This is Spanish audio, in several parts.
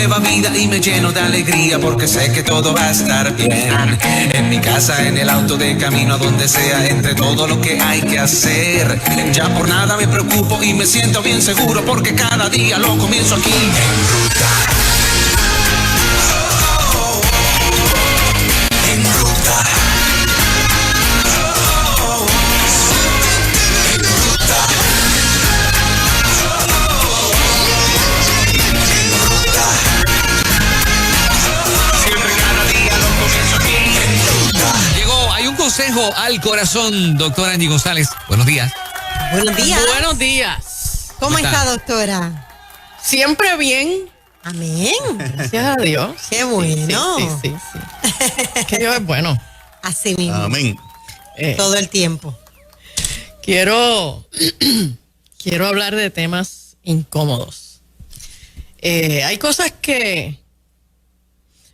nueva vida y me lleno de alegría porque sé que todo va a estar bien. En mi casa, en el auto, de camino a donde sea, entre todo lo que hay que hacer. Ya por nada me preocupo y me siento bien seguro porque cada día lo comienzo aquí en ruta. Consejo al corazón, doctora Angie González. Buenos días. Buenos días. Buenos días. ¿Cómo está, doctora? Siempre bien. Amén. Gracias a Dios. Qué bueno. Sí. Que Dios es bueno. Así mismo. Amén. Todo el tiempo. Quiero hablar de temas incómodos. Hay cosas que...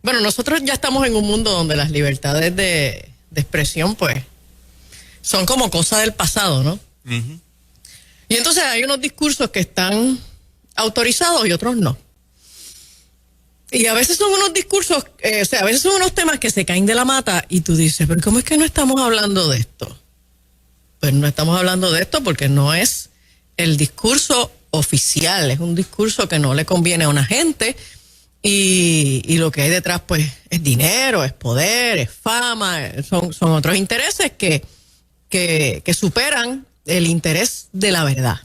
Bueno, nosotros ya estamos en un mundo donde las libertades de expresión, pues, son como cosas del pasado, ¿no? Uh-huh. Y entonces hay unos discursos que están autorizados y otros no. Y a veces son unos discursos, a veces son unos temas que se caen de la mata y tú dices, pero ¿cómo es que no estamos hablando de esto? Pues no estamos hablando de esto porque no es el discurso oficial, es un discurso que no le conviene a una gente. Y lo que hay detrás, pues, es dinero, es poder, es fama, son otros intereses que superan el interés de la verdad.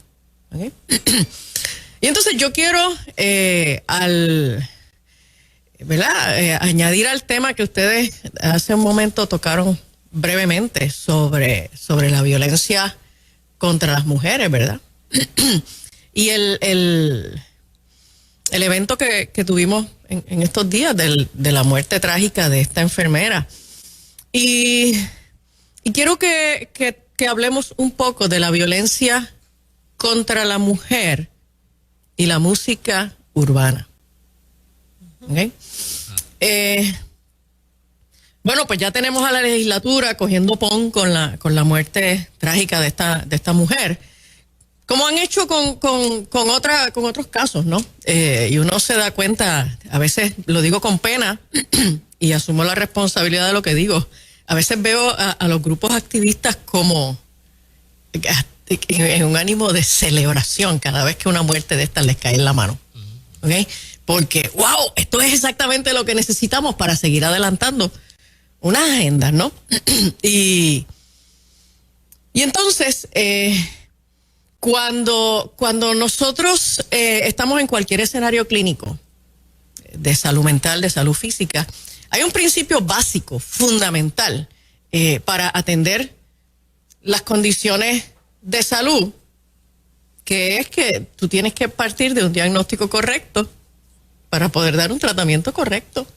¿Okay? Y entonces yo quiero, añadir al tema que ustedes hace un momento tocaron brevemente sobre la violencia contra las mujeres, ¿verdad? Y el evento que tuvimos en estos días de la muerte trágica de esta enfermera. Y quiero que hablemos un poco de la violencia contra la mujer y la música urbana. ¿Okay? Bueno, pues ya tenemos a la legislatura cogiendo pon con la muerte trágica de esta mujer, como han hecho con otros casos, ¿no? Y uno se da cuenta, a veces lo digo con pena y asumo la responsabilidad de lo que digo. A veces veo a los grupos activistas como en un ánimo de celebración cada vez que una muerte de estas les cae en la mano. ¿Ok? Porque, wow, esto es exactamente lo que necesitamos para seguir adelantando unas agendas, ¿no? Y entonces... Cuando nosotros estamos en cualquier escenario clínico de salud mental, de salud física, hay un principio básico, fundamental, para atender las condiciones de salud, que es que tú tienes que partir de un diagnóstico correcto para poder dar un tratamiento correcto.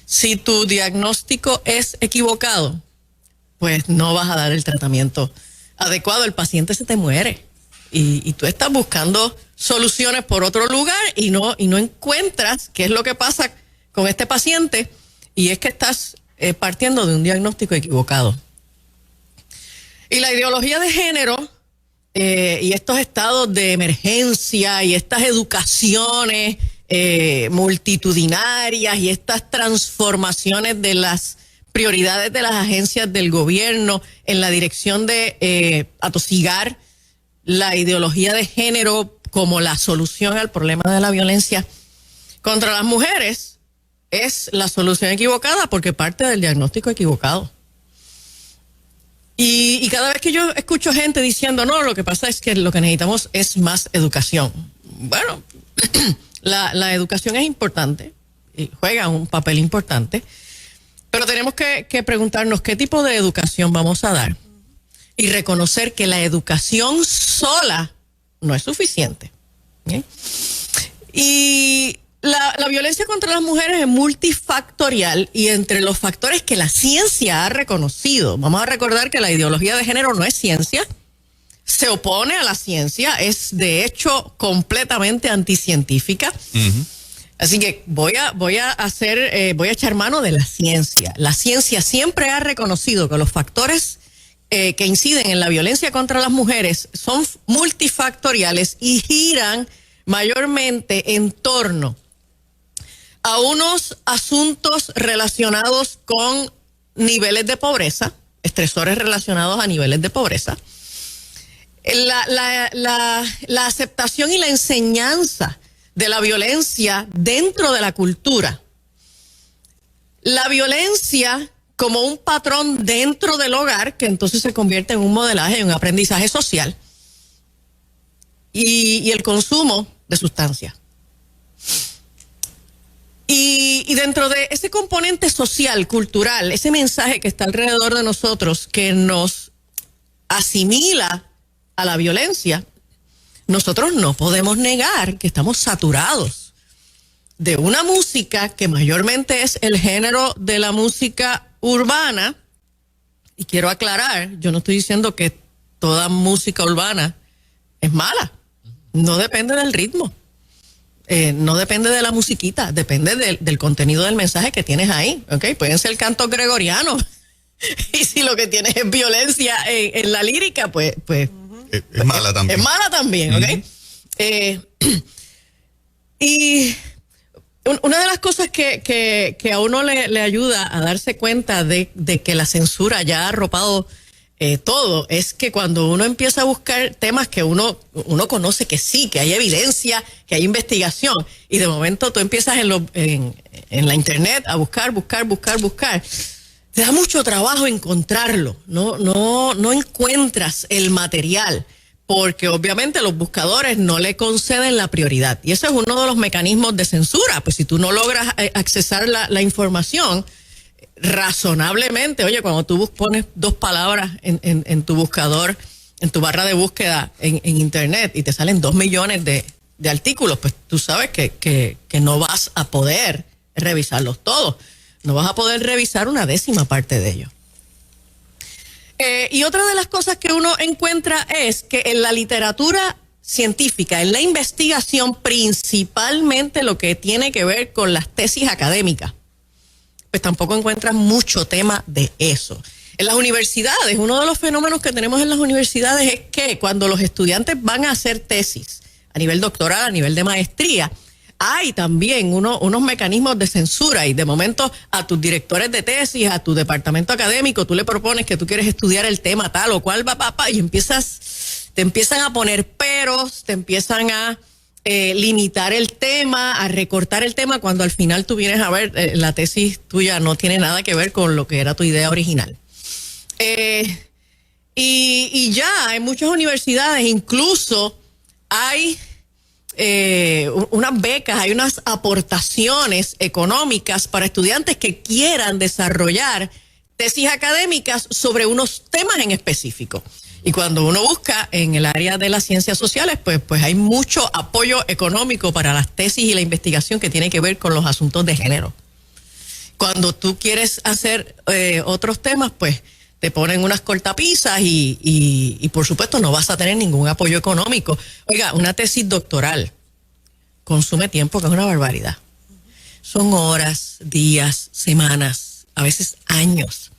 Si tu diagnóstico es equivocado, pues no vas a dar el tratamiento adecuado, el paciente se te muere. Y tú estás buscando soluciones por otro lugar y no encuentras qué es lo que pasa con este paciente, y es que estás partiendo de un diagnóstico equivocado. Y la ideología de género y estos estados de emergencia y estas educaciones multitudinarias y estas transformaciones de las prioridades de las agencias del gobierno en la dirección de atosigar la ideología de género como la solución al problema de la violencia contra las mujeres es la solución equivocada porque parte del diagnóstico equivocado. Y cada vez que yo escucho gente diciendo, no, lo que pasa es que lo que necesitamos es más educación. Bueno, la educación es importante y juega un papel importante, pero tenemos que preguntarnos qué tipo de educación vamos a dar y reconocer que la educación sola no es suficiente. ¿Okay? Y la violencia contra las mujeres es multifactorial, y entre los factores que la ciencia ha reconocido, vamos a recordar que la ideología de género no es ciencia, se opone a la ciencia, es de hecho completamente anticientífica. Uh-huh. Así que voy a echar mano de la ciencia. La ciencia siempre ha reconocido que los factores que inciden en la violencia contra las mujeres son multifactoriales y giran mayormente en torno a unos asuntos relacionados con niveles de pobreza, estresores relacionados a niveles de pobreza, la aceptación y la enseñanza de la violencia dentro de la cultura, la violencia como un patrón dentro del hogar que entonces se convierte en un modelaje, en un aprendizaje social, y el consumo de sustancias. Y dentro de ese componente social, cultural, ese mensaje que está alrededor de nosotros que nos asimila a la violencia, nosotros no podemos negar que estamos saturados de una música que mayormente es el género de la música urbana. Y quiero aclarar, yo no estoy diciendo que toda música urbana es mala. No depende del ritmo. No depende de la musiquita, depende del contenido del mensaje que tienes ahí, ¿ok? Pueden ser cantos gregorianos y si lo que tienes es violencia en la lírica, pues es mala también. Es mala también, ¿ok? Y una de las cosas que a uno le ayuda a darse cuenta de que la censura ya ha arropado todo, es que cuando uno empieza a buscar temas que uno conoce que sí, que hay evidencia, que hay investigación, y de momento tú empiezas en la internet a buscar, te da mucho trabajo encontrarlo, no encuentras el material, porque obviamente los buscadores no le conceden la prioridad, y eso es uno de los mecanismos de censura. Pues si tú no logras accesar la información razonablemente, oye, cuando tú pones 2 palabras en tu buscador, en tu barra de búsqueda en internet, y te salen 2 millones de artículos, pues tú sabes que no vas a poder revisarlos todos, no vas a poder revisar una 10ª parte de ellos. Y otra de las cosas que uno encuentra es que en la literatura científica, en la investigación, principalmente lo que tiene que ver con las tesis académicas, pues tampoco encuentras mucho tema de eso. En las universidades, uno de los fenómenos que tenemos en las universidades es que cuando los estudiantes van a hacer tesis a nivel doctoral, a nivel de maestría, hay también unos mecanismos de censura, y de momento a tus directores de tesis, a tu departamento académico, tú le propones que tú quieres estudiar el tema tal o cual, y te empiezan a poner peros, te empiezan a limitar el tema, a recortar el tema, cuando al final tú vienes a ver, la tesis tuya no tiene nada que ver con lo que era tu idea original. Y ya en muchas universidades incluso hay unas becas, hay unas aportaciones económicas para estudiantes que quieran desarrollar tesis académicas sobre unos temas en específico. Y cuando uno busca en el área de las ciencias sociales, pues hay mucho apoyo económico para las tesis y la investigación que tiene que ver con los asuntos de género. Cuando tú quieres hacer otros temas, pues te ponen unas cortapisas y por supuesto no vas a tener ningún apoyo económico. Oiga, una tesis doctoral consume tiempo, que es una barbaridad. Son horas, días, semanas, a veces años,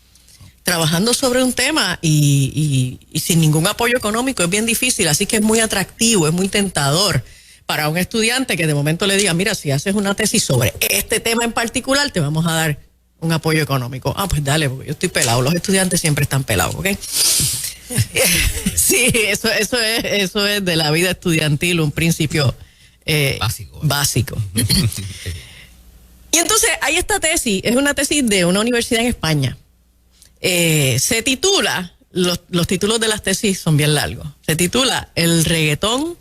trabajando sobre un tema y sin ningún apoyo económico es bien difícil. Así que es muy atractivo, es muy tentador para un estudiante que de momento le diga, mira, si haces una tesis sobre este tema en particular, te vamos a dar un apoyo económico. Pues dale, porque yo estoy pelado. Los estudiantes siempre están pelados, ¿ok? Sí, eso es de la vida estudiantil, un principio básico. Y entonces hay esta tesis, es una tesis de una universidad en España. Se titula, los títulos de las tesis son bien largos, se titula El reggaetón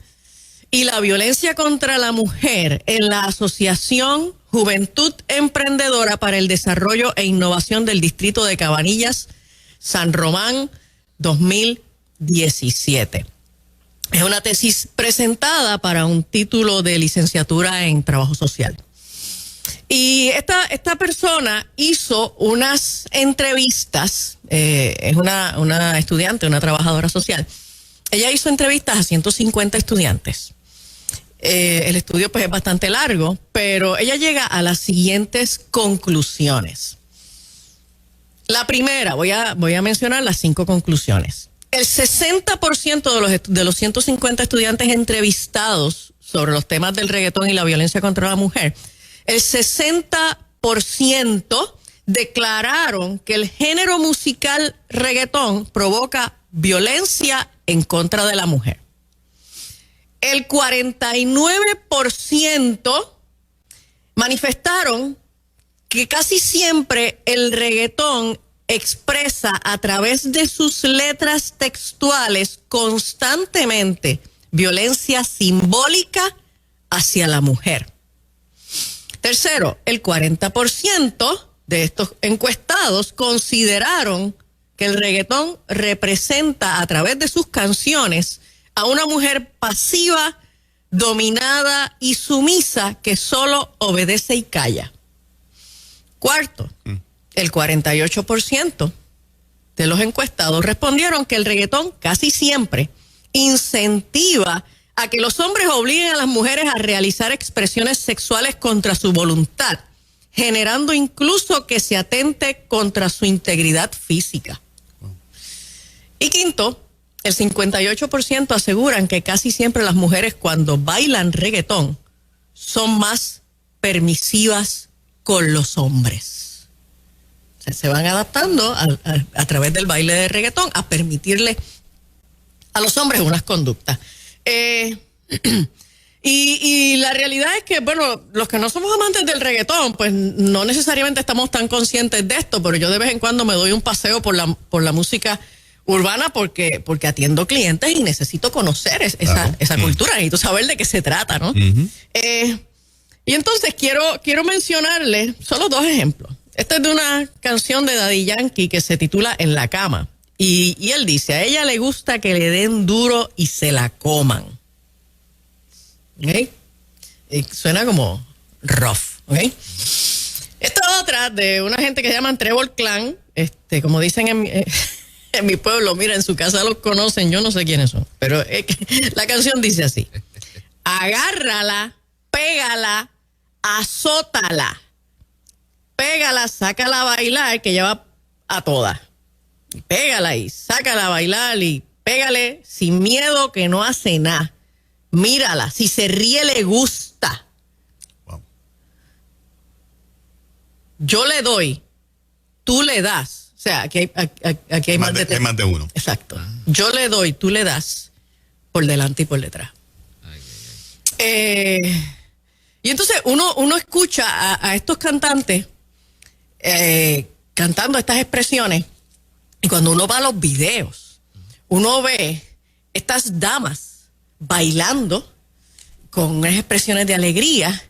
y la violencia contra la mujer en la Asociación Juventud Emprendedora para el Desarrollo e Innovación del Distrito de Cabanillas, San Román, 2017. Es una tesis presentada para un título de licenciatura en Trabajo Social. Y esta persona hizo unas entrevistas, es una estudiante, una trabajadora social. Ella hizo entrevistas a 150 estudiantes. El estudio pues es bastante largo, pero ella llega a las siguientes conclusiones. La primera, voy a mencionar las 5 conclusiones. El 60% de los 150 estudiantes entrevistados sobre los temas del reggaetón y la violencia contra la mujer el 60% declararon que el género musical reggaetón provoca violencia en contra de la mujer. El 49% manifestaron que casi siempre el reggaetón expresa a través de sus letras textuales constantemente violencia simbólica hacia la mujer. Tercero, el 40% de estos encuestados consideraron que el reggaetón representa a través de sus canciones a una mujer pasiva, dominada y sumisa que solo obedece y calla. Cuarto, el 48% de los encuestados respondieron que el reggaetón casi siempre incentiva a que los hombres obliguen a las mujeres a realizar expresiones sexuales contra su voluntad, generando incluso que se atente contra su integridad física. Y quinto, el 58% aseguran que casi siempre las mujeres cuando bailan reggaetón son más permisivas con los hombres. O sea, se van adaptando a través del baile de reggaetón a permitirle a los hombres unas conductas. Y la realidad es que, bueno, los que no somos amantes del reggaetón, pues no necesariamente estamos tan conscientes de esto, pero yo de vez en cuando me doy un paseo por la música urbana porque atiendo clientes y necesito conocer esa cultura, necesito saber de qué se trata, ¿no? Y entonces quiero mencionarles solo dos ejemplos. Esta es de una canción de Daddy Yankee que se titula En la cama. Y él dice, a ella le gusta que le den duro y se la coman. ¿Ok? Y suena como rough, ¿ok? Esta otra de una gente que se llaman Trevor Clan, como dicen en mi pueblo, mira, en su casa los conocen, yo no sé quiénes son, pero la canción dice así: agárrala, pégala, azótala, pégala, sácala a bailar, que lleva a todas. Pégala y sácala a bailar y pégale sin miedo que no hace nada. Mírala, si se ríe le gusta. Wow. Yo le doy, tú le das. O sea, aquí hay más de más de uno. Exacto. Yo le doy, tú le das por delante y por detrás. Y entonces uno escucha a estos cantantes cantando estas expresiones, y cuando uno va a los videos, uno ve estas damas bailando con unas expresiones de alegría,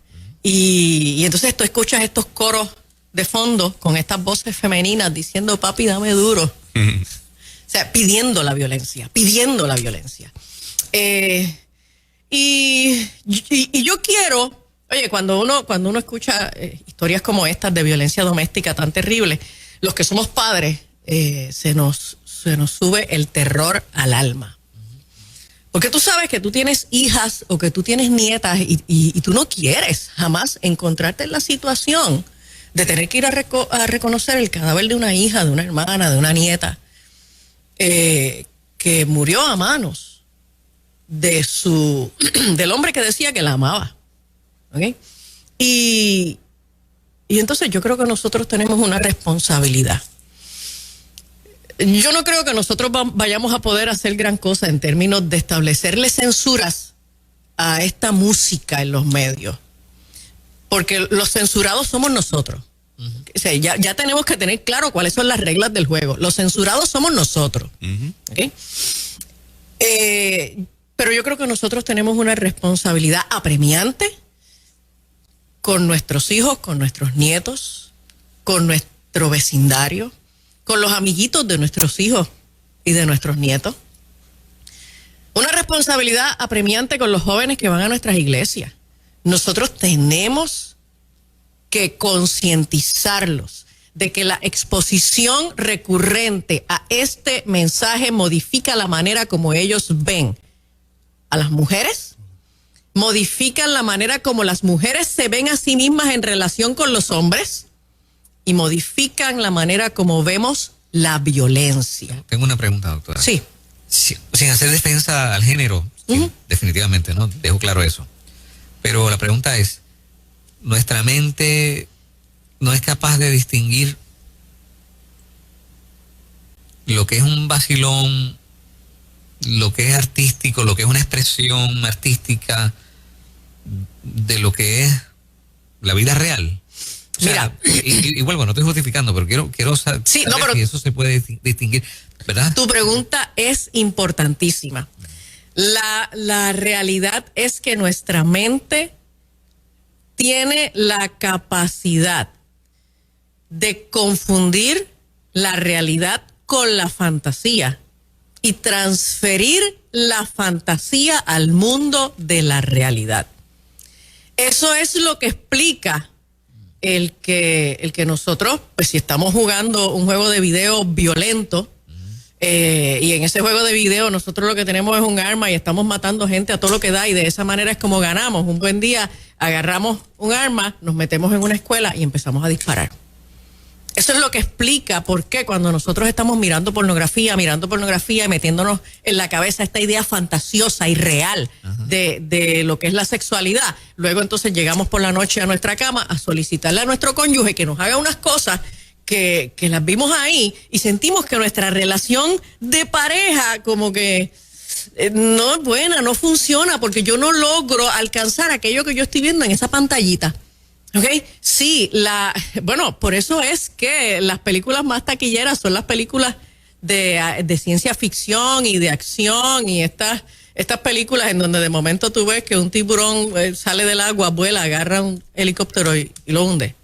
y entonces tú escuchas estos coros de fondo con estas voces femeninas diciendo papi dame duro. O sea, pidiendo la violencia. Y yo quiero, oye, cuando uno escucha historias como estas de violencia doméstica tan terrible, los que somos padres, se nos sube el terror al alma. Porque tú sabes que tú tienes hijas o que tú tienes nietas y tú no quieres jamás encontrarte en la situación de tener que ir a reconocer el cadáver de una hija, de una hermana, de una nieta, que murió a manos del hombre que decía que la amaba. ¿Okay? Y entonces yo creo que nosotros tenemos una responsabilidad. Yo no creo que nosotros vayamos a poder hacer gran cosa en términos de establecerle censuras a esta música en los medios, porque los censurados somos nosotros. O sea, ya tenemos que tener claro cuáles son las reglas del juego. Los censurados somos nosotros. ¿Okay? Pero yo creo que nosotros tenemos una responsabilidad apremiante con nuestros hijos, con nuestros nietos, con nuestro vecindario, con los amiguitos de nuestros hijos y de nuestros nietos. Una responsabilidad apremiante con los jóvenes que van a nuestras iglesias. Nosotros tenemos que concientizarlos de que la exposición recurrente a este mensaje modifica la manera como ellos ven a las mujeres, modifican la manera como las mujeres se ven a sí mismas en relación con los hombres y modifican la manera como vemos la violencia. Tengo una pregunta, doctora. Sí. Sin hacer defensa al género, sí, definitivamente, ¿no? Dejo claro eso. Pero la pregunta es, nuestra mente no es capaz de distinguir lo que es un vacilón, lo que es artístico, lo que es una expresión artística, de lo que es la vida real. O sea, y vuelvo, no estoy justificando, pero quiero saber si eso se puede distinguir, ¿verdad? Tu pregunta es importantísima. La realidad es que nuestra mente tiene la capacidad de confundir la realidad con la fantasía y transferir la fantasía al mundo de la realidad. Eso es lo que explica el que nosotros, pues si estamos jugando un juego de video violento, y en ese juego de video nosotros lo que tenemos es un arma y estamos matando gente a todo lo que da, y de esa manera es como ganamos. Un buen día agarramos un arma, nos metemos en una escuela y empezamos a disparar. Eso es lo que explica por qué cuando nosotros estamos mirando pornografía y metiéndonos en la cabeza esta idea fantasiosa y real de lo que es la sexualidad, luego entonces llegamos por la noche a nuestra cama a solicitarle a nuestro cónyuge que nos haga unas cosas que las vimos ahí y sentimos que nuestra relación de pareja como que no es buena, no funciona, porque yo no logro alcanzar aquello que yo estoy viendo en esa pantallita. ¿Ok? Sí, bueno, por eso es que las películas más taquilleras son las películas de ciencia ficción y de acción, y estas películas en donde de momento tú ves que un tiburón sale del agua, vuela, agarra un helicóptero y lo hunde.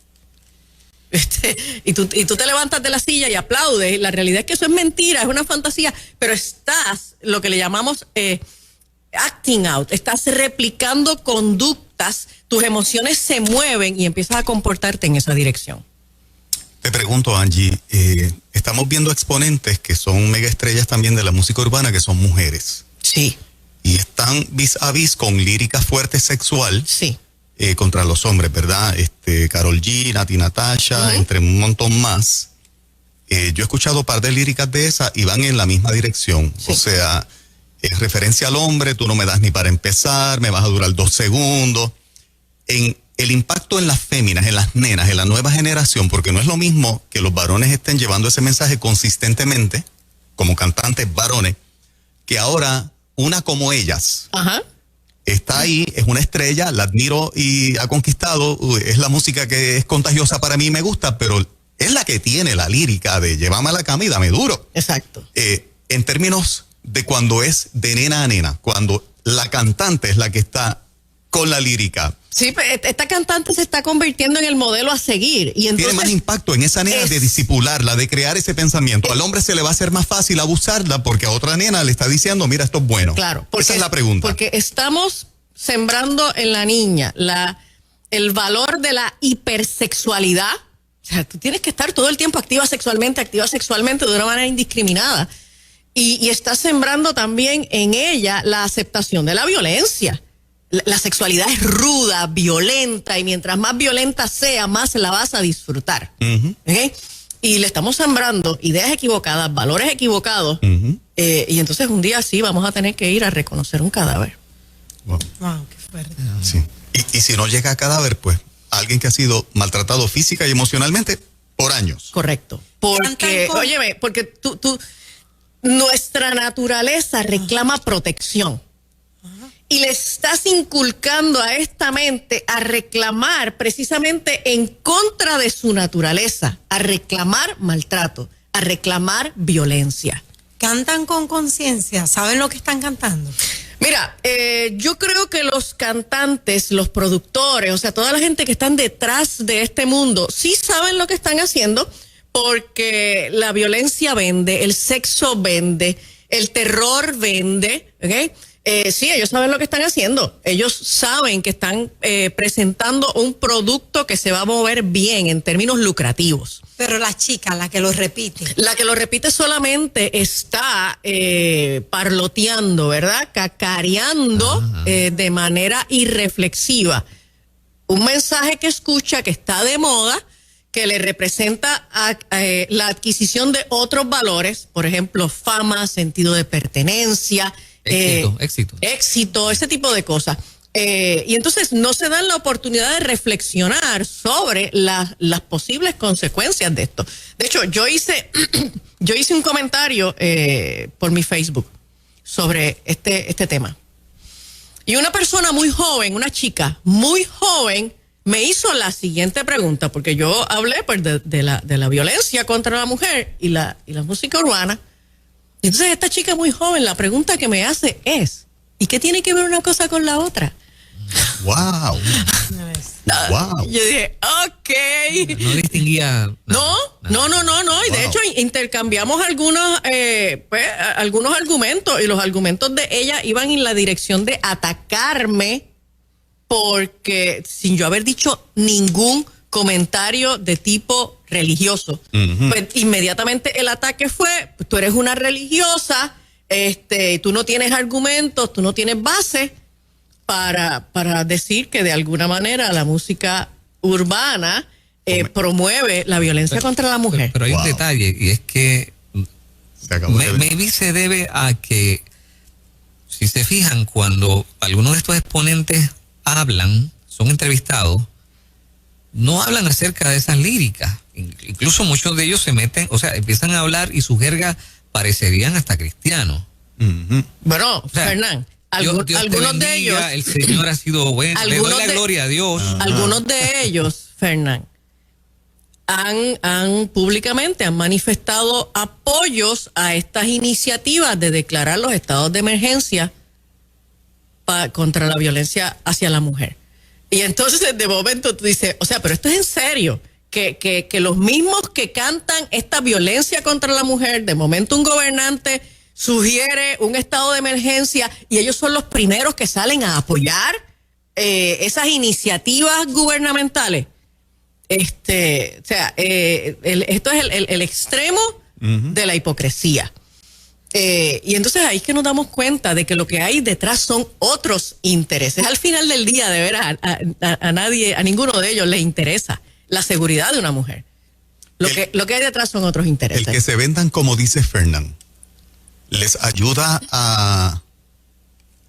Y tú te levantas de la silla y aplaudes. La realidad es que eso es mentira, es una fantasía, pero estás, lo que le llamamos acting out, estás replicando conductas, tus emociones se mueven y empiezas a comportarte en esa dirección. Te pregunto, Angie, estamos viendo exponentes que son mega estrellas también de la música urbana, que son mujeres. Sí. Y están vis a vis con lírica fuerte sexual. Sí. Contra los hombres, ¿verdad? Karol G, Nati Natasha, entre un montón más. Yo he escuchado un par de líricas de esas y van en la misma dirección. Sí. O sea, en referencia al hombre, tú no me das ni para empezar, me vas a durar 2 segundos. En el impacto en las féminas, en las nenas, en la nueva generación, porque no es lo mismo que los varones estén llevando ese mensaje consistentemente, como cantantes varones, que ahora una como ellas. Ajá. Está ahí, es una estrella, la admiro y ha conquistado, es la música que es contagiosa para mí y me gusta, pero es la que tiene la lírica de llévame a la cama y dame duro. Exacto. En términos de cuando es de nena a nena, cuando la cantante es la que está con la lírica. Sí, esta cantante se está convirtiendo en el modelo a seguir. Y entonces, tiene más impacto en esa nena de disipularla, de crear ese pensamiento. Al hombre se le va a hacer más fácil abusarla porque a otra nena le está diciendo, mira, esto es bueno. Claro. Esa es la pregunta. Porque estamos sembrando en la niña el valor de la hipersexualidad. O sea, tú tienes que estar todo el tiempo activa sexualmente de una manera indiscriminada. Y estás sembrando también en ella la aceptación de la violencia. La sexualidad es ruda, violenta, y mientras más violenta sea, más la vas a disfrutar. ¿Okay? Y le estamos sembrando ideas equivocadas, valores equivocados, y entonces un día sí vamos a tener que ir a reconocer un cadáver. Wow, qué fuerte. Sí. Y si no llega a cadáver, pues alguien que ha sido maltratado física y emocionalmente por años. Correcto. Porque, óyeme, porque nuestra naturaleza reclama protección. Y le estás inculcando a esta mente a reclamar precisamente en contra de su naturaleza, a reclamar maltrato, a reclamar violencia. Cantan con conciencia, ¿saben lo que están cantando? Mira, yo creo que los cantantes, los productores, o sea, toda la gente que están detrás de este mundo, sí saben lo que están haciendo, porque la violencia vende, el sexo vende, el terror vende, ¿ok? Sí, ellos saben lo que están haciendo. Ellos saben que están presentando un producto que se va a mover bien en términos lucrativos. Pero la chica, la que lo repite. La que lo repite solamente está parloteando, ¿verdad? Cacareando de manera irreflexiva. Un mensaje que escucha, que está de moda, que le representa la adquisición de otros valores, por ejemplo, fama, sentido de pertenencia, éxito, ese tipo de cosas. Y entonces no se dan la oportunidad de reflexionar sobre las posibles consecuencias de esto. De hecho, yo hice un comentario por mi Facebook sobre este tema. Y una persona muy joven, una chica muy joven, me hizo la siguiente pregunta, porque yo hablé pues, de la violencia contra la mujer y la música urbana. Y entonces esta chica muy joven, la pregunta que me hace es, ¿y qué tiene que ver una cosa con la otra? ¡Wow! ¡Wow! Yo dije, ok. No distinguía. No. Y de Wow. hecho intercambiamos algunos argumentos, y los argumentos de ella iban en la dirección de atacarme porque sin yo haber dicho ningún comentario de tipo religioso. Pues inmediatamente el ataque fue, tú eres una religiosa, tú no tienes argumentos, tú no tienes base para decir que de alguna manera la música urbana promueve la violencia contra la mujer. Pero hay un Wow. detalle, y es que Se acabó de ver. maybe se debe a que, si se fijan, cuando algunos de estos exponentes hablan, son entrevistados, no hablan acerca de esas líricas. Incluso muchos de ellos se meten, o sea, empiezan a hablar y sus jergas parecerían hasta cristianos. Ujú. Bueno, O sea, Fernán, Dios te algunos de ellos, bendiga, el Señor ha sido bueno, le doy algunos la de- gloria a Dios. algunos de ellos, Fernán, han públicamente han manifestado apoyos a estas iniciativas de declarar los estados de emergencia contra la violencia hacia la mujer. Y entonces de momento tú dices, o sea, pero esto es en serio, que los mismos que cantan esta violencia contra la mujer, de momento un gobernante sugiere un estado de emergencia y ellos son los primeros que salen a apoyar esas iniciativas gubernamentales. Esto es el extremo de la hipocresía. Y entonces ahí es que nos damos cuenta de que lo que hay detrás son otros intereses. Al final del día, de veras, a nadie, a ninguno de ellos le interesa la seguridad de una mujer. Lo que hay detrás son otros El intereses. que se vendan, como dice Fernán, les ayuda a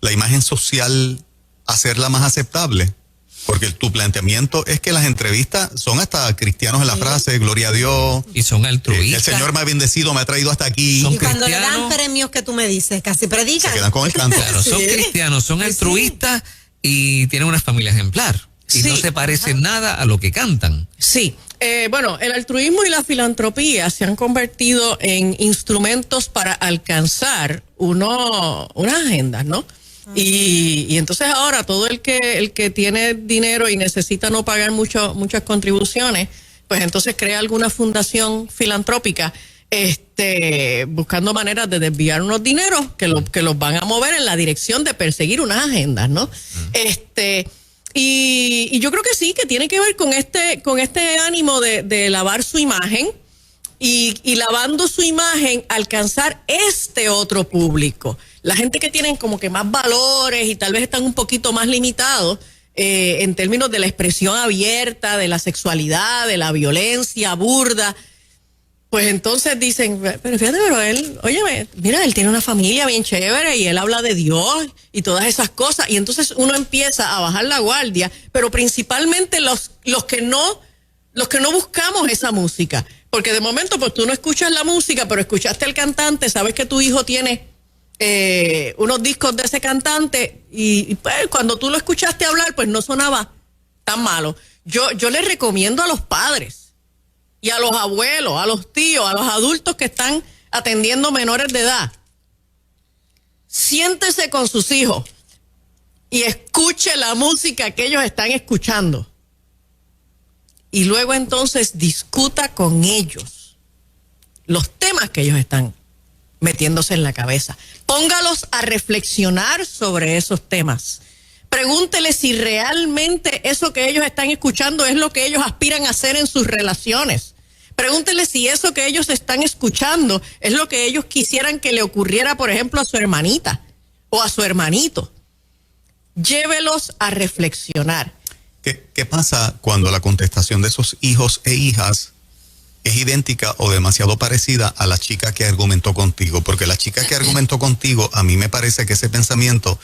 la imagen social a hacerla más aceptable. Porque tu planteamiento es que las entrevistas son hasta cristianos en la frase, gloria a Dios. Y son El altruistas. Señor me ha bendecido, me ha traído hasta aquí. Son Y cuando le dan cristianos. premios que tú me dices, casi Se predican. quedan con el canto. Claro, son Sí. cristianos, son Sí. altruistas y tienen una familia ejemplar. Y Sí. no se parece nada a lo que cantan. Sí, bueno, el altruismo y la filantropía se han convertido en instrumentos para alcanzar unas agendas, ¿no? Y entonces ahora todo el que tiene dinero y necesita no pagar muchas contribuciones, pues entonces crea alguna fundación filantrópica, buscando maneras de desviar unos dineros que los van a mover en la dirección de perseguir unas agendas, ¿no? Y yo creo que sí, que tiene que ver con este ánimo de lavar su imagen y lavando su imagen alcanzar este otro público. La gente que tienen como que más valores y tal vez están un poquito más limitados en términos de la expresión abierta, de la sexualidad, de la violencia burda. Pues entonces dicen, pero fíjate, pero él, óyeme, mira, él tiene una familia bien chévere y él habla de Dios y todas esas cosas. Y entonces uno empieza a bajar la guardia, pero principalmente los que no buscamos esa música. Porque de momento, pues tú no escuchas la música, pero escuchaste al cantante, sabes que tu hijo tiene unos discos de ese cantante y pues cuando tú lo escuchaste hablar, pues no sonaba tan malo. Yo les recomiendo a los padres y a los abuelos, a los tíos, a los adultos que están atendiendo menores de edad. Siéntese con sus hijos y escuche la música que ellos están escuchando. Y luego entonces discuta con ellos los temas que ellos están metiéndose en la cabeza. Póngalos a reflexionar sobre esos temas. Pregúntele si realmente eso que ellos están escuchando es lo que ellos aspiran a hacer en sus relaciones. Pregúntele si eso que ellos están escuchando es lo que ellos quisieran que le ocurriera, por ejemplo, a su hermanita o a su hermanito. Llévelos a reflexionar. ¿Qué pasa cuando la contestación de esos hijos e hijas es idéntica o demasiado parecida a la chica que argumentó contigo? Porque la chica que argumentó contigo, a mí me parece que ese pensamiento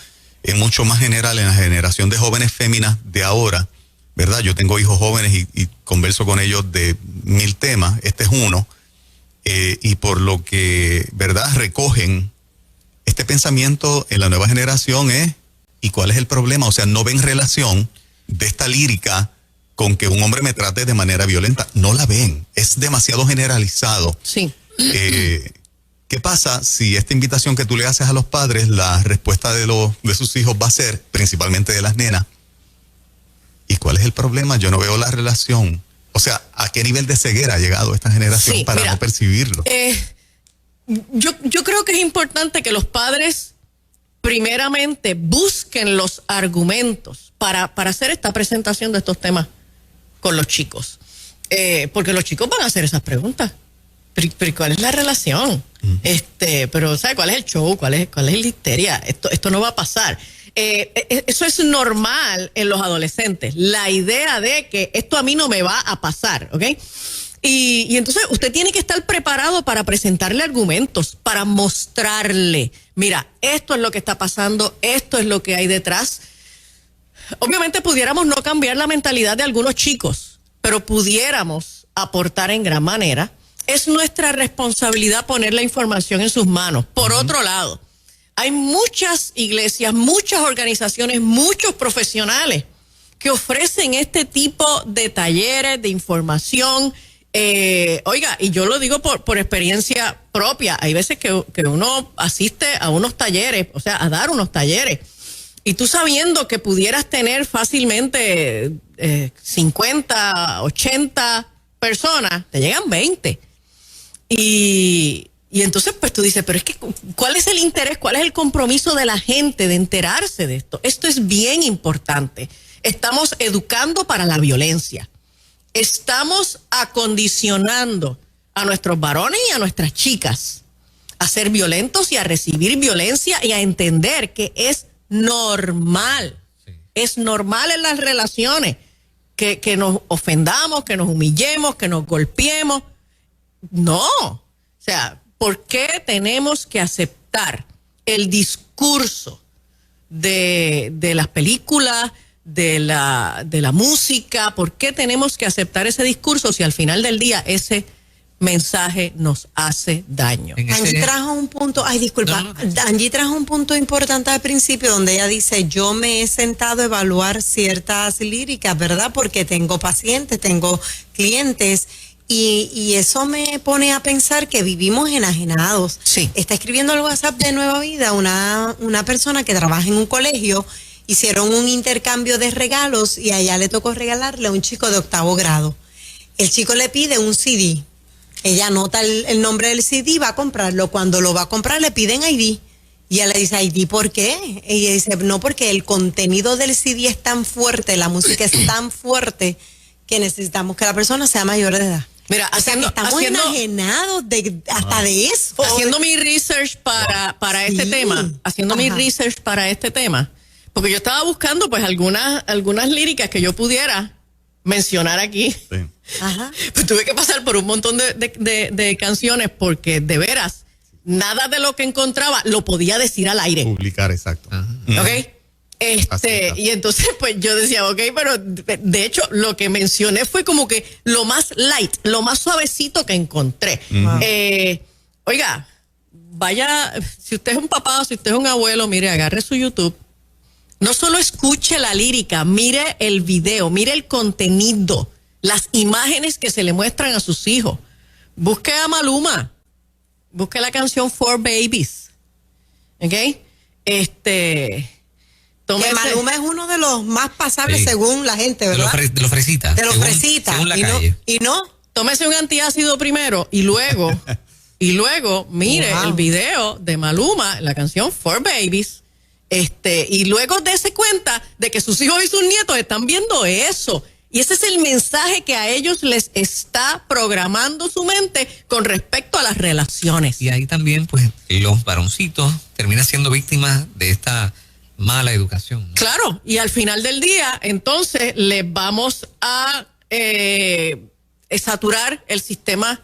es mucho más general en la generación de jóvenes féminas de ahora, ¿verdad? Yo tengo hijos jóvenes y converso con ellos de 1000 temas, este es uno, y por lo que, ¿verdad? Recogen este pensamiento en la nueva generación es, ¿y cuál es el problema? O sea, no ven relación de esta lírica con que un hombre me trate de manera violenta. No la ven, es demasiado generalizado. Sí. ¿Qué pasa si esta invitación que tú le haces a los padres, la respuesta de sus hijos va a ser, principalmente de las nenas, ¿y cuál es el problema? Yo no veo la relación. O sea, ¿a qué nivel de ceguera ha llegado esta generación para no percibirlo? Yo creo que es importante que los padres primeramente busquen los argumentos para hacer esta presentación de estos temas con los chicos. Porque los chicos van a hacer esas preguntas. Pero ¿cuál es la relación? Pero ¿sabe cuál es el show? ¿Cuál es la histeria? Esto no va a pasar. Eso es normal en los adolescentes. La idea de que esto a mí no me va a pasar, ¿ok? Y entonces usted tiene que estar preparado para presentarle argumentos, para mostrarle, mira, esto es lo que está pasando, esto es lo que hay detrás. Obviamente pudiéramos no cambiar la mentalidad de algunos chicos, pero pudiéramos aportar en gran manera. Es nuestra responsabilidad poner la información en sus manos. Por otro lado, hay muchas iglesias, muchas organizaciones, muchos profesionales que ofrecen este tipo de talleres, de información. Oiga, y yo lo digo por experiencia propia. Hay veces que uno asiste a unos talleres, o sea, a dar unos talleres. Y tú sabiendo que pudieras tener fácilmente 50, 80 personas, te llegan 20. Y entonces pues tú dices, pero es que ¿cuál es el interés? ¿Cuál es el compromiso de la gente de enterarse de esto? Esto es bien importante. Estamos educando para la violencia. Estamos acondicionando a nuestros varones y a nuestras chicas a ser violentos y a recibir violencia y a entender que es normal. Sí. Es normal en las relaciones que nos ofendamos, que nos humillemos, que nos golpeemos. No, o sea, ¿por qué tenemos que aceptar el discurso de las películas, de la música? ¿Por qué tenemos que aceptar ese discurso si al final del día ese mensaje nos hace daño? Angie trajo un punto, Angie trajo un punto importante al principio donde ella dice, yo me he sentado a evaluar ciertas líricas, ¿verdad? Porque tengo pacientes, tengo clientes. Y eso me pone a pensar que vivimos enajenados. Sí. Está escribiendo el WhatsApp de Nueva Vida una persona que trabaja en un colegio. Hicieron un intercambio de regalos y a ella le tocó regalarle a un chico de 8º grado. El chico le pide un CD. Ella anota el nombre del CD, va a comprarlo. Cuando lo va a comprar le piden ID. Y ella le dice, ¿ID por qué? Y ella dice, no, porque el contenido del CD es tan fuerte, la música es tan fuerte que necesitamos que la persona sea mayor de edad. Mira, estamos enajenados hasta de eso. Haciendo mi research para este tema, mi research para este tema, porque yo estaba buscando pues algunas líricas que yo pudiera mencionar aquí. Sí. Ajá. Pues tuve que pasar por un montón de canciones porque de veras nada de lo que encontraba lo podía decir al aire. Publicar, exacto. Ajá. ¿Ok? Y entonces pues yo decía, ok, pero de hecho lo que mencioné fue como que lo más light, lo más suavecito que encontré. Oiga, vaya, si usted es un papá, si usted es un abuelo, mire, agarre su YouTube. No solo escuche la lírica, mire el video, mire el contenido, las imágenes que se le muestran a sus hijos. Busque a Maluma, busque la canción For Babies. ¿Ok? Que Maluma es uno de los más pasables según la gente, ¿verdad? De los fresitas. De los fresitas. Según la calle. No. Tómese un antiácido primero y luego mire el video de Maluma, la canción For Babies, y luego dése cuenta de que sus hijos y sus nietos están viendo eso. Y ese es el mensaje que a ellos les está programando su mente con respecto a las relaciones. Y ahí también, pues, los varoncitos terminan siendo víctimas de esta mala educación, ¿no? Claro, y al final del día, entonces, les vamos a saturar el sistema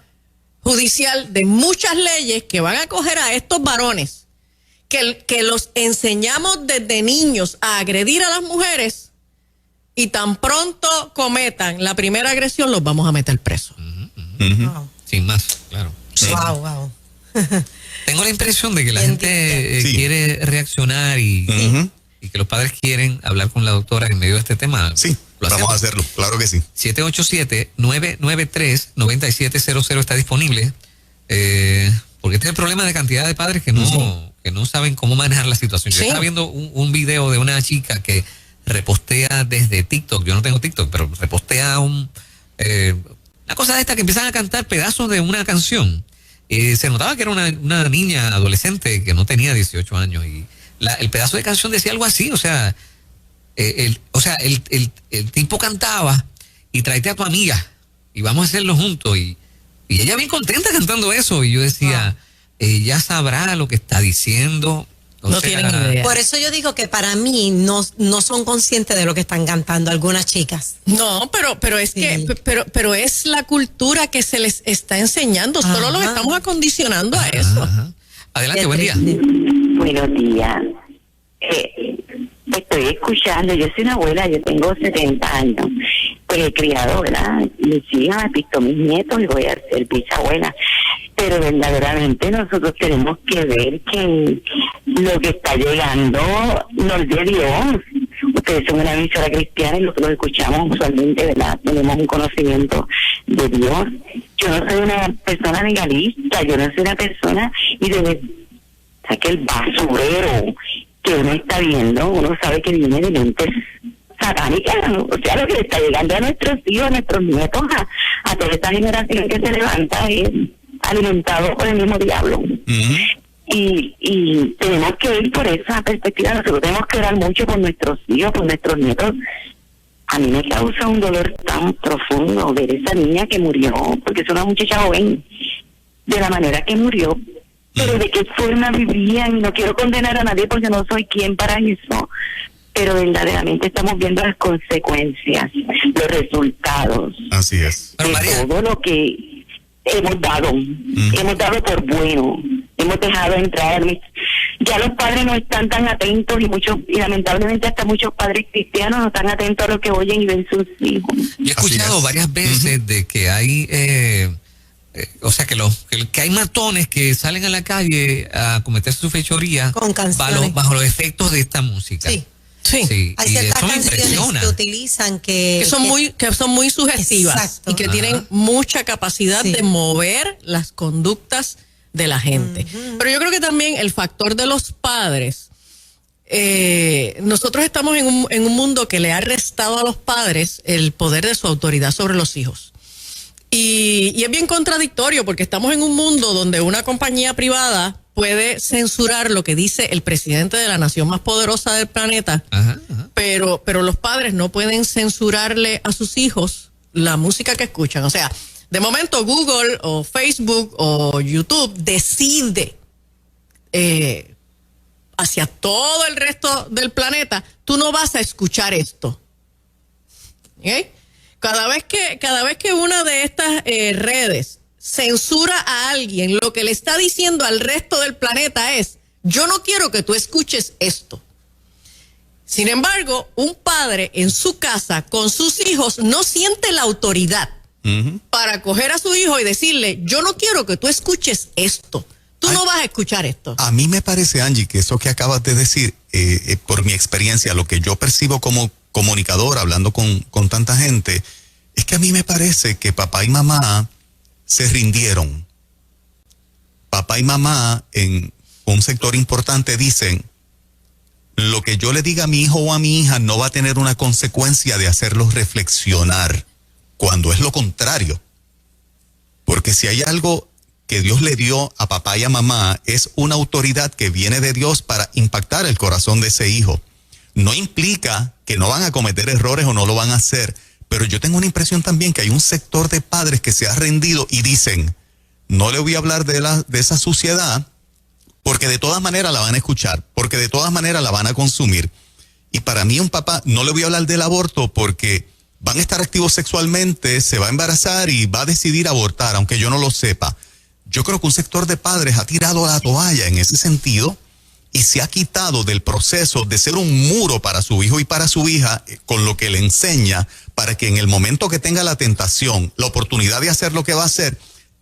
judicial de muchas leyes que van a coger a estos varones que los enseñamos desde niños a agredir a las mujeres y tan pronto cometan la primera agresión los vamos a meter presos. Wow. Sin más, claro. Wow. Tengo la impresión de que la Bendito. gente Sí. quiere reaccionar y que los padres quieren hablar con la doctora en medio de este tema. Sí, Lo vamos hacemos. a hacerlo, claro que sí. 787-993-9700 está disponible. Porque este es el problema de cantidad de padres que no saben cómo manejar la situación. Yo Sí. estaba viendo un video de una chica que repostea desde TikTok. Yo no tengo TikTok, pero repostea una cosa de esta que empiezan a cantar pedazos de una canción. Se notaba que era una niña adolescente que no tenía 18 años y el pedazo de canción decía algo así, o sea, el tipo cantaba y tráete a tu amiga y vamos a hacerlo juntos y ella bien contenta cantando eso y yo decía, ella sabrá lo que está diciendo. O No sea, tienen idea. Por eso yo digo que para mí no son conscientes de lo que están cantando algunas chicas. No, pero es Sí. pero es la cultura que se les está enseñando. Solo los Ajá. estamos acondicionando a eso. Ajá. Adelante, Qué buen día. triste. Buenos días. Estoy escuchando, yo soy una abuela, yo tengo 70 años. Pues he criado, ¿verdad? Mis hijas, he visto mis nietos y voy a ser bisabuela. Pero verdaderamente nosotros tenemos que ver que lo que está llegando no es de Dios. Ustedes son una emisora cristiana y nosotros escuchamos usualmente, ¿verdad? Tenemos un conocimiento de Dios. Yo no soy una persona legalista, yo no soy una persona y de verdad que el basurero que uno está viendo, uno sabe que viene de mentes satánicas, o sea, lo que le está llegando a nuestros hijos, a nuestros nietos, a toda esta generación que se levanta es alimentado por el mismo diablo. Y tenemos que ir por esa perspectiva, nosotros tenemos que orar mucho por nuestros hijos, por nuestros nietos. A mí me causa un dolor tan profundo ver esa niña que murió, porque es una muchacha joven, de la manera que murió, pero de qué forma vivían. No quiero condenar a nadie porque no soy quien para eso, pero verdaderamente estamos viendo las consecuencias, los resultados Así es. Pero, de María, todo lo que hemos dado por bueno, hemos dejado entrar. Ya los padres no están tan atentos y lamentablemente hasta muchos padres cristianos no están atentos a lo que oyen y ven sus hijos. yo he escuchado Así es. varias veces de que hay, o sea, que hay matones que salen a la calle a cometer su fechoría Con canciones. bajo los efectos de esta música. Sí. Sí. Hay y ciertas eso me canciones impresiona. que utilizan Que son muy sugestivas. Exacto. Y que tienen mucha capacidad Sí. de mover las conductas de la gente. Pero yo creo que también el factor de los padres, nosotros estamos en un mundo que le ha restado a los padres el poder de su autoridad sobre los hijos. Y es bien contradictorio porque estamos en un mundo donde una compañía privada puede censurar lo que dice el presidente de la nación más poderosa del planeta, Ajá. pero los padres no pueden censurarle a sus hijos la música que escuchan. O sea, de momento Google o Facebook o YouTube decide hacia todo el resto del planeta, tú no vas a escuchar esto. ¿Ok? Cada vez que una de estas redes censura a alguien, lo que le está diciendo al resto del planeta es, yo no quiero que tú escuches esto. Sin embargo, un padre en su casa con sus hijos no siente la autoridad para coger a su hijo y decirle, yo no quiero que tú escuches esto. Tú no vas a escuchar esto. A mí me parece, Angie, que eso que acabas de decir, por mi experiencia, lo que yo percibo como comunicador, hablando con tanta gente, es que a mí me parece que papá y mamá se rindieron. Papá y mamá en un sector importante dicen, lo que yo le diga a mi hijo o a mi hija no va a tener una consecuencia de hacerlos reflexionar, cuando es lo contrario. Porque si hay algo que Dios le dio a papá y a mamá, es una autoridad que viene de Dios para impactar el corazón de ese hijo. No implica que no van a cometer errores o no lo van a hacer, pero yo tengo una impresión también que hay un sector de padres que se ha rendido y dicen, no le voy a hablar de esa suciedad, porque de todas maneras la van a escuchar, porque de todas maneras la van a consumir. Y para mí un papá, no le voy a hablar del aborto porque van a estar activos sexualmente, se va a embarazar y va a decidir abortar, aunque yo no lo sepa. Yo creo que un sector de padres ha tirado la toalla en ese sentido y se ha quitado del proceso de ser un muro para su hijo y para su hija, con lo que le enseña, para que en el momento que tenga la tentación, la oportunidad de hacer lo que va a hacer,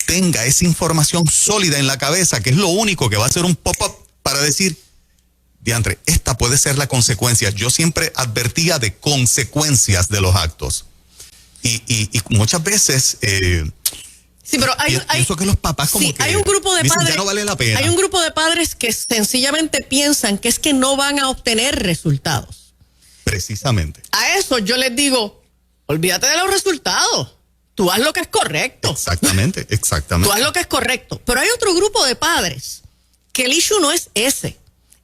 tenga esa información sólida en la cabeza, que es lo único que va a hacer un pop-up para decir, diantre, esta puede ser la consecuencia. Yo siempre advertía de consecuencias de los actos. Y muchas veces... Sí, pero pienso que los papás como sí, que hay un grupo de dicen, padres, ya no vale la pena. Hay un grupo de padres que sencillamente piensan que es que no van a obtener resultados. Precisamente. A eso yo les digo, olvídate de los resultados. Tú haz lo que es correcto. Exactamente. Tú haz lo que es correcto. Pero hay otro grupo de padres que el issue no es ese.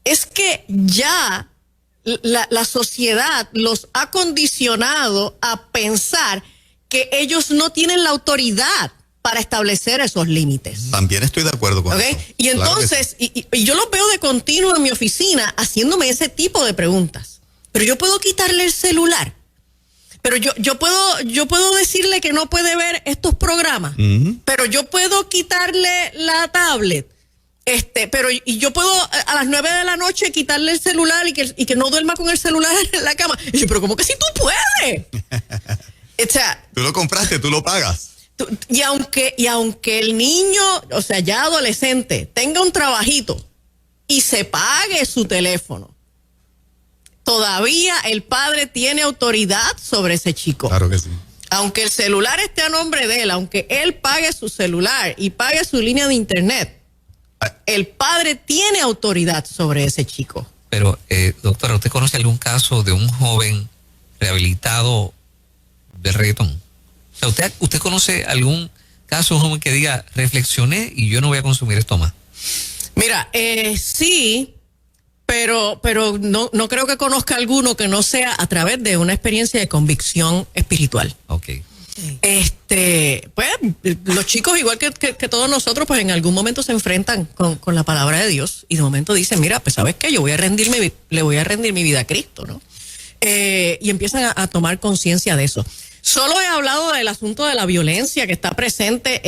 Es que ya la sociedad los ha condicionado a pensar que ellos no tienen la autoridad para establecer esos límites. También estoy de acuerdo con eso. Y entonces, claro sí. y yo los veo de continuo en mi oficina haciéndome ese tipo de preguntas. Pero yo puedo quitarle el celular. Pero yo puedo decirle que no puede ver estos programas. Pero yo puedo quitarle la tablet. Pero yo puedo a las 9 de la noche quitarle el celular y que no duerma con el celular en la cama. Y yo, pero ¿cómo que si tú puedes? O sea, tú lo compraste, tú lo pagas. Y aunque el niño, o sea, ya adolescente, tenga un trabajito y se pague su teléfono, todavía el padre tiene autoridad sobre ese chico. Claro que sí. Aunque el celular esté a nombre de él, aunque él pague su celular y pague su línea de internet, el padre tiene autoridad sobre ese chico. Pero, doctora, ¿usted conoce algún caso de un joven rehabilitado del reggaetón? O sea, ¿usted conoce algún caso de un joven que diga, reflexioné y yo no voy a consumir esto más? Sí, pero no creo que conozca alguno que no sea a través de una experiencia de convicción espiritual. Okay. Pues los chicos, igual que todos nosotros, pues en algún momento se enfrentan con la palabra de Dios y de momento dicen, mira, pues ¿sabes qué? Le voy a rendir mi vida a Cristo, ¿no? Y empiezan a tomar conciencia de eso. Solo he hablado del asunto de la violencia que está presente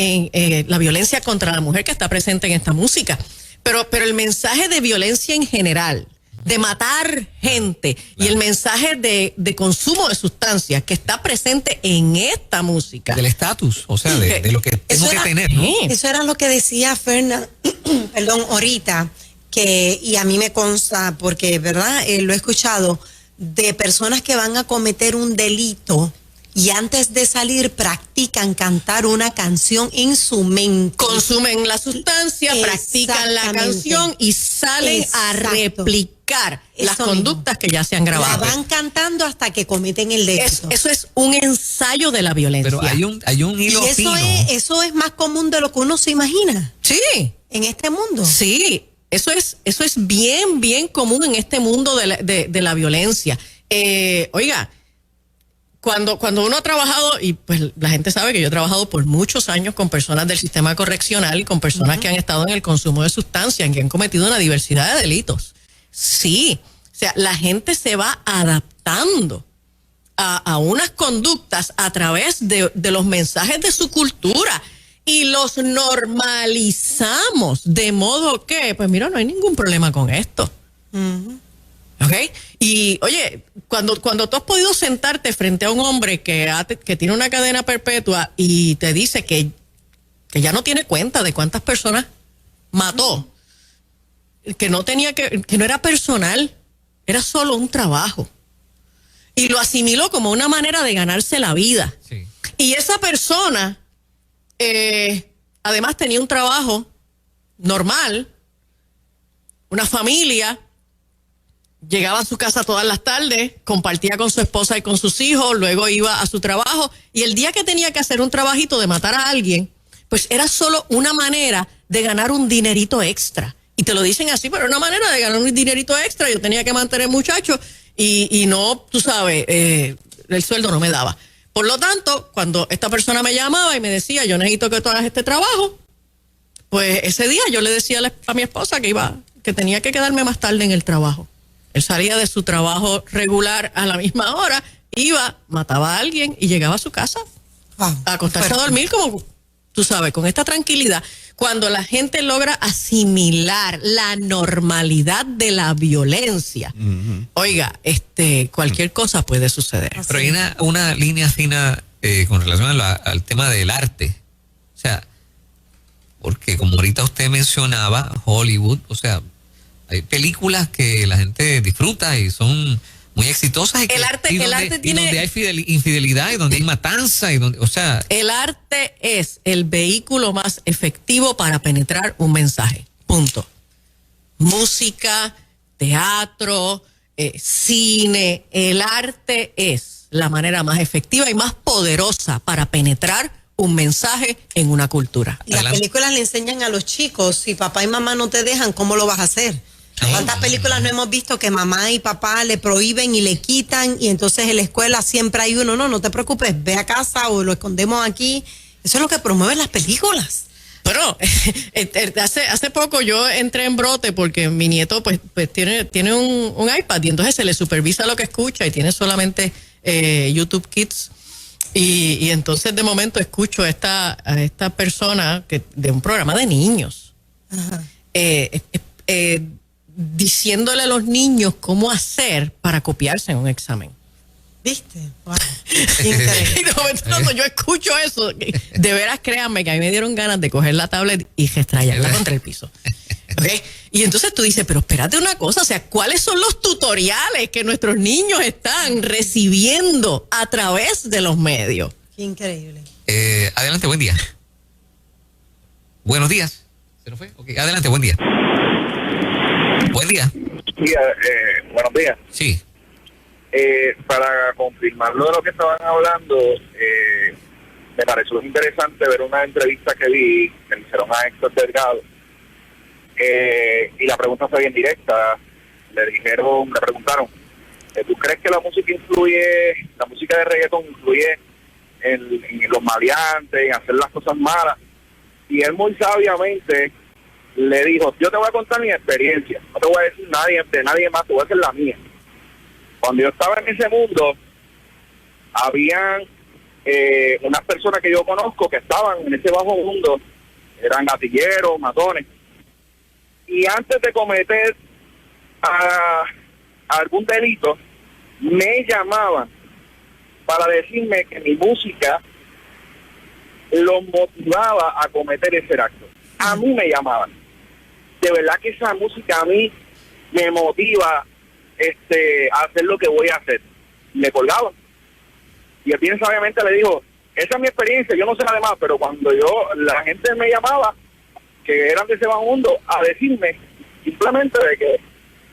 la violencia contra la mujer que está presente en esta música. Pero el mensaje de violencia en general, de matar gente, claro, y el mensaje de consumo de sustancias que está presente en esta música. Del estatus, o sea, de lo que tengo que tener, ¿no? Eso era lo que decía Fernan, perdón, ahorita, y a mí me consta, porque, ¿verdad? Lo he escuchado, de personas que van a cometer un delito y antes de salir practican cantar una canción en su mente. Consumen la sustancia, practican la canción y salen a replicar las conductas que ya se han grabado. La van cantando hasta que cometen el delito. Eso es un ensayo de la violencia. Pero hay un hilo fino. Eso es más común de lo que uno se imagina. Sí. En este mundo. Sí, eso es bien común en este mundo de la violencia. Oiga, cuando uno ha trabajado, y pues la gente sabe que yo he trabajado por muchos años con personas del sistema correccional, con personas que han estado en el consumo de sustancias, que han cometido una diversidad de delitos. Sí, o sea, la gente se va adaptando a unas conductas a través de los mensajes de su cultura y los normalizamos, de modo que, pues mira, no hay ningún problema con esto. ¿Ok? Y oye, cuando tú has podido sentarte frente a un hombre que tiene una cadena perpetua y te dice que ya no tiene cuenta de cuántas personas mató, que no era personal, era solo un trabajo, y lo asimiló como una manera de ganarse la vida. Sí. Y esa persona además tenía un trabajo normal, una familia, llegaba a su casa todas las tardes, compartía con su esposa y con sus hijos, luego iba a su trabajo, y el día que tenía que hacer un trabajito de matar a alguien, pues era solo una manera de ganar un dinerito extra. Y te lo dicen así, pero una manera de ganar un dinerito extra. Yo tenía que mantener muchachos y no, tú sabes, el sueldo no me daba. Por lo tanto, cuando esta persona me llamaba y me decía, yo necesito que tú hagas este trabajo, pues ese día yo le decía a mi esposa que tenía que quedarme más tarde en el trabajo. Él salía de su trabajo regular a la misma hora, iba, mataba a alguien y llegaba a su casa a acostarse a dormir como, tú sabes, con esta tranquilidad. cuando la gente logra asimilar la normalidad de la violencia, oiga, cualquier cosa puede suceder. Pero hay una línea fina con relación al tema del arte. O sea, porque como ahorita usted mencionaba, Hollywood, o sea, hay películas que la gente disfruta y son muy exitosas. El arte tiene... donde hay infidelidad y donde hay matanza y donde, o sea... El arte es el vehículo más efectivo para penetrar un mensaje. Punto. Música, teatro, cine. El arte es la manera más efectiva y más poderosa para penetrar un mensaje en una cultura. Y las películas le enseñan a los chicos, si papá y mamá no te dejan, ¿cómo lo vas a hacer? ¿Cuántas películas no hemos visto que mamá y papá le prohíben y le quitan y entonces en la escuela siempre hay uno, no te preocupes, ve a casa o lo escondemos aquí? Eso es lo que promueven las películas. Pero hace poco yo entré en brote porque mi nieto pues tiene un iPad y entonces se le supervisa lo que escucha y tiene solamente YouTube Kids. Y entonces de momento escucho a esta persona de un programa de niños. Ajá. Diciéndole a los niños cómo hacer para copiarse en un examen. ¿Viste? Wow. Y de momento cuando yo escucho eso, de veras créanme que a mí me dieron ganas de coger la tablet y estrellarla contra el piso. ¿Okay? Y entonces tú dices, pero espérate una cosa, o sea, ¿cuáles son los tutoriales que nuestros niños están recibiendo a través de los medios? Qué increíble. Adelante, buen día. Buenos días. ¿Se nos fue? Okay, adelante, buen día. Buen día. Sí, buenos días. Sí. Para confirmar lo de lo que estaban hablando, me pareció interesante ver una entrevista que vi que le hicieron a Héctor Delgado, y la pregunta fue bien directa. Le preguntaron, ¿tú crees que la música de reggaetón influye en los maleantes, en hacer las cosas malas? Y él muy sabiamente le dijo, yo te voy a contar mi experiencia, no te voy a decir de nadie más, te voy a decir la mía. Cuando yo estaba en ese mundo, habían unas personas que yo conozco que estaban en ese bajo mundo, eran gatilleros, matones, y antes de cometer algún delito, me llamaban para decirme que mi música los motivaba a cometer ese acto. A mí me llamaban. De verdad que esa música a mí me motiva a hacer lo que voy a hacer. Me colgaban. Y él bien sabiamente le dijo, esa es mi experiencia, yo no sé nada más, pero cuando la gente me llamaba, que eran de ese bajo mundo, a decirme simplemente de que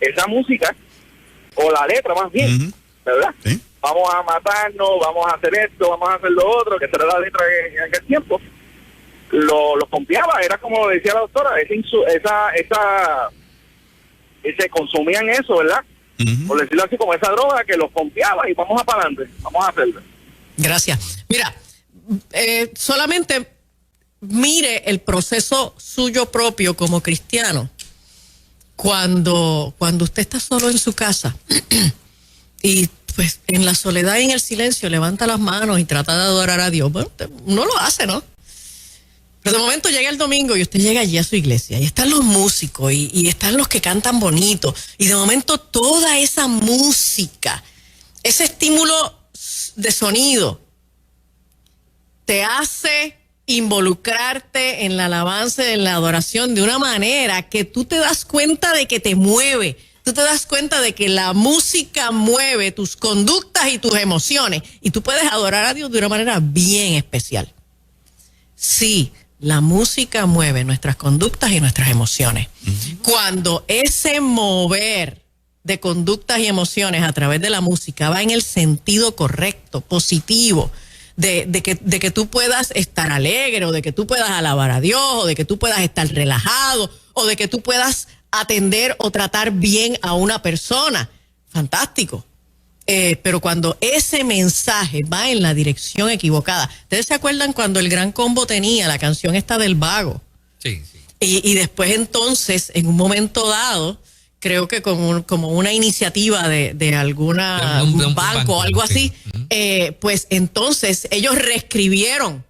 esa música, o la letra más bien, ¿verdad? Sí. Vamos a matarnos, vamos a hacer esto, vamos a hacer lo otro, que será la letra en aquel tiempo, lo confiaba, era como decía la doctora, se consumían eso, ¿verdad? Por decirlo así, como esa droga que los confiaba y vamos a para adelante, vamos a hacerlo. Gracias. Mira, solamente mire el proceso suyo propio como cristiano. Cuando usted está solo en su casa y pues en la soledad y en el silencio levanta las manos y trata de adorar a Dios, bueno, uno lo hace, ¿no? Pero de momento llega el domingo y usted llega allí a su iglesia y están los músicos y están los que cantan bonito y de momento toda esa música, ese estímulo de sonido te hace involucrarte en la alabanza, en la adoración de una manera que tú te das cuenta de que te mueve. Tú te das cuenta de que la música mueve tus conductas y tus emociones y tú puedes adorar a Dios de una manera bien especial. Sí, la música mueve nuestras conductas y nuestras emociones. Cuando ese mover de conductas y emociones a través de la música va en el sentido correcto, positivo, de que tú puedas estar alegre o de que tú puedas alabar a Dios o de que tú puedas estar relajado o de que tú puedas atender o tratar bien a una persona. Fantástico. Pero cuando ese mensaje va en la dirección equivocada. ¿Ustedes se acuerdan cuando el Gran Combo tenía la canción esta del vago? Sí, sí. Y después entonces, en un momento dado, creo que como una iniciativa de algún banco o algo así, sí. Pues entonces ellos reescribieron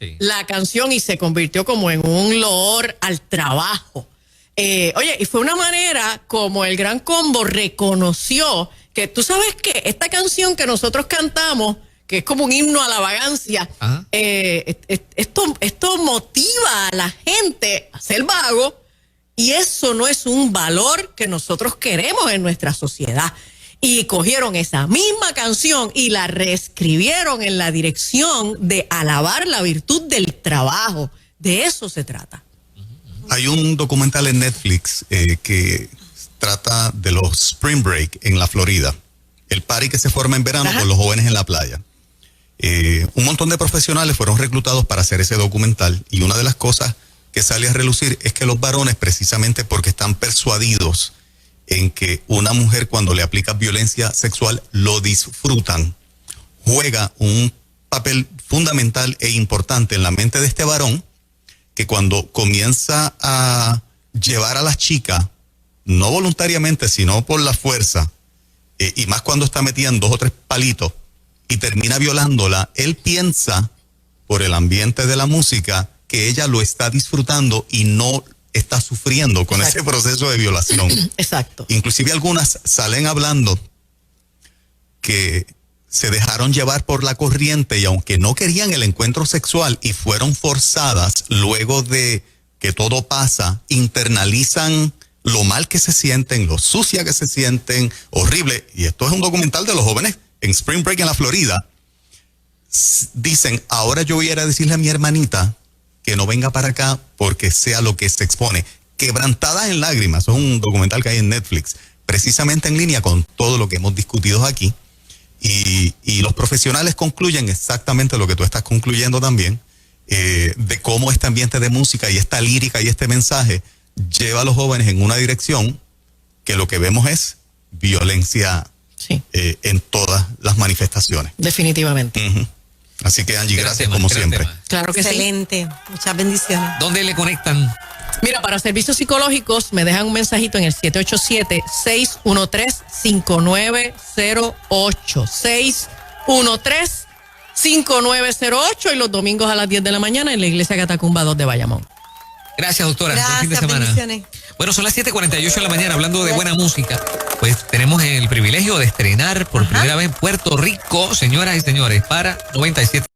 Sí. la canción y se convirtió como en un loor al trabajo. Oye, y fue una manera como el Gran Combo reconoció que tú sabes que esta canción que nosotros cantamos, que es como un himno a la vagancia, esto motiva a la gente a ser vago, y eso no es un valor que nosotros queremos en nuestra sociedad. Y cogieron esa misma canción y la reescribieron en la dirección de alabar la virtud del trabajo. De eso se trata. Hay un documental en Netflix que trata de los Spring Break en la Florida. El party que se forma en verano con los jóvenes en la playa. Un montón de profesionales fueron reclutados para hacer ese documental, y una de las cosas que sale a relucir es que los varones, precisamente porque están persuadidos en que una mujer, cuando le aplica violencia sexual, lo disfrutan, juega un papel fundamental e importante en la mente de este varón, que cuando comienza a llevar a las chicas, no voluntariamente, sino por la fuerza, y más cuando está metida en 2 o 3 palitos, y termina violándola, él piensa, por el ambiente de la música, que ella lo está disfrutando y no está sufriendo con ese proceso de violación. Exacto. Inclusive algunas salen hablando que se dejaron llevar por la corriente, y aunque no querían el encuentro sexual y fueron forzadas, luego de que todo pasa, internalizan lo mal que se sienten, lo sucia que se sienten, horrible. Y esto es un documental de los jóvenes en Spring Break en la Florida. Dicen, ahora yo voy a ir a decirle a mi hermanita que no venga para acá porque sea lo que se expone. Quebrantadas en lágrimas. Es un documental que hay en Netflix, precisamente en línea con todo lo que hemos discutido aquí. Y los profesionales concluyen exactamente lo que tú estás concluyendo también, de cómo este ambiente de música y esta lírica y este mensaje lleva a los jóvenes en una dirección que lo que vemos es violencia en todas las manifestaciones. Definitivamente. Así que, Angie, gracias como siempre. Claro que Excelente. Muchas bendiciones. ¿Dónde le conectan? Mira, para servicios psicológicos me dejan un mensajito en el 787-613-5908. 613-5908, y los domingos a las 10 de la mañana en la Iglesia Catacumba 2 de Bayamón. Gracias, doctora. Buen fin de Gracias, semana. bendiciones. Bueno, son las 7:48 de la mañana, hablando de buena música. Pues tenemos el privilegio de estrenar por primera vez en Puerto Rico, señoras y señores, para 97.